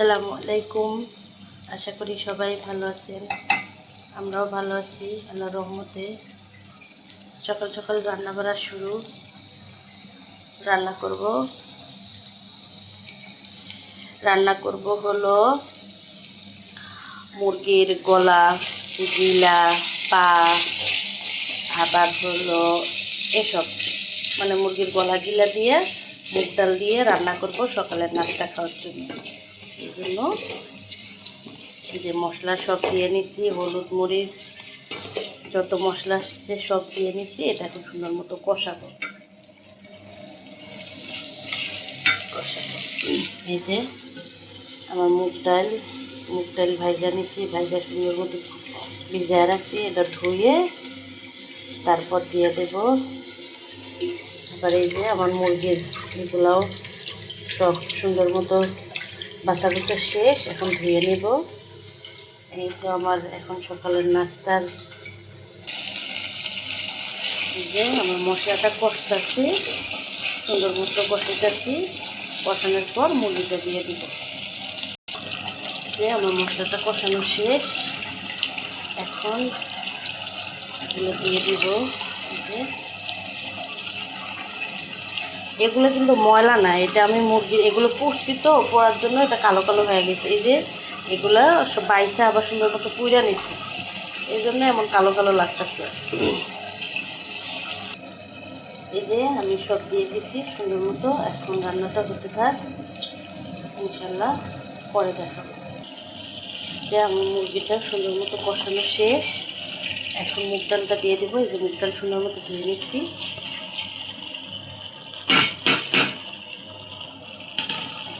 আসসালামু আলাইকুম। আশা করি সবাই ভালো আছেন, আমরাও ভালো আছি আল্লাহর রহমতে। সকাল সকাল রান্না করা শুরু। রান্না করব হলো মুরগির গলা, গিলা, পা, আবার হলো এসব মানে মুরগির গলা গিলা দিয়ে মুগ ডাল দিয়ে রান্না করব সকালের নাস্তা খাওয়ার জন্য। এই জন্য যে মশলা সব দিয়ে নিছি, হলুদ মরিচ যত মশলা আসছে সব দিয়ে নিছি। এটা এখন সুন্দর মতো কষাবো। এই যে আমার মুগ ডাল ভাইজা নিছি, ভাইজা সুন্দর মতো ভিজায় রাখছি। এটা ধুয়ে তারপর দিয়ে দেব। আবার এই যে আমার মুরগির এগুলাও সব সুন্দর মতো বাছা কুচা শেষ, এখন ধুয়ে নেব। এই তো আমার এখন সকালের নাস্তার যে আমার মশলাটা কষাচ্ছি, সুন্দর মতো কষাচ্ছি। কষানোর পর মুরগিটা দিয়ে দিব। যে আমার মশলাটা কষানো শেষ, এখন এগুলো দিয়ে দিব। এগুলো কিন্তু ময়লা না, এটা আমি মুরগি এগুলো পুষছি তো, পোড়ার জন্য এটা কালো কালো হয়ে গেছে। এই যে এগুলো সব বাইসা আবার সুন্দর মতো পুড়া নিচ্ছে, এই জন্য এমন কালো কালো লাগতেছে। এই যে আমি সব দিয়ে দিছি সুন্দর মতো। এখন রান্নাটা হতে থাক, ইনশাল্লাহ পরে দেখাবো। যে আমার মুরগিটা সুন্দর মতো কষানো শেষ, এখন মুগ ডালটা দিয়ে দেবো। এই যে মুগ ডাল সুন্দর মতো ধুয়ে নিচ্ছি।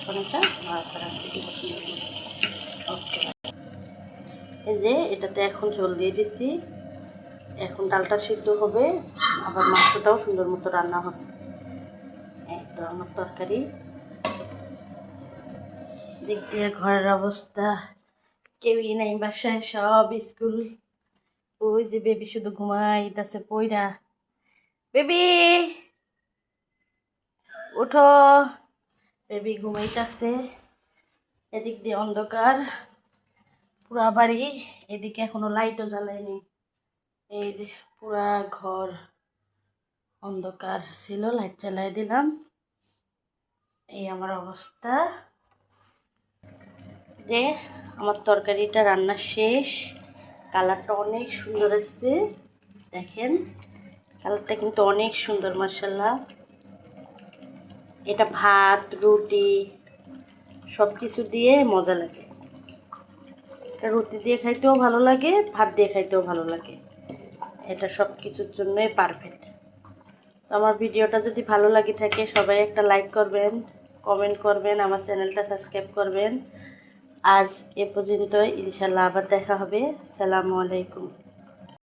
এখন এটা নাড়াচাড়া দিয়ে দিব সুন্দর মতো। ওকে, এই যে এটাতে এখন ঝোল দিয়ে দিছি। এখন ডালটা সিদ্ধ হবে, আবার মাংসটাও সুন্দর মতো রান্না হবে। এই তো আমার তরকারি। দিক দিয়ে ঘরের অবস্থা, কেউই নাই বাসায়, সব স্কুল। ওই যে বেবি শুধু ঘুমাইতেছে পইরা। বেবি উঠো, বেবি ঘুমাইতেছে। এদিক দিয়ে অন্ধকার পুরা বাড়ি, এদিকে এখনো লাইটও জ্বালায়নি। এই যে পুরা ঘর অন্ধকার ছিল, লাইট জ্বালাই দিলাম। এই আমার অবস্থা। যে আমার তরকারিটা রান্না শেষ, কালারটা অনেক সুন্দর আসছে, দেখেন কালারটা কিন্তু অনেক সুন্দর, মাশাআল্লাহ। এটা ভাত, রুটি সব কিছু দিয়ে মজা লাগে। এটা রুটি দিয়ে খাইতেও ভালো লাগে, ভাত দিয়ে খাইতেও ভালো লাগে। এটা সব কিছুর জন্যই পারফেক্ট। তো আমার ভিডিওটা যদি ভালো লাগে থাকে, সবাই একটা লাইক করবেন, কমেন্ট করবেন, আমার চ্যানেলটা সাবস্ক্রাইব করবেন। আজ এ পর্যন্তই, ইনশাল্লাহ আবার দেখা হবে। আসসালামু আলাইকুম।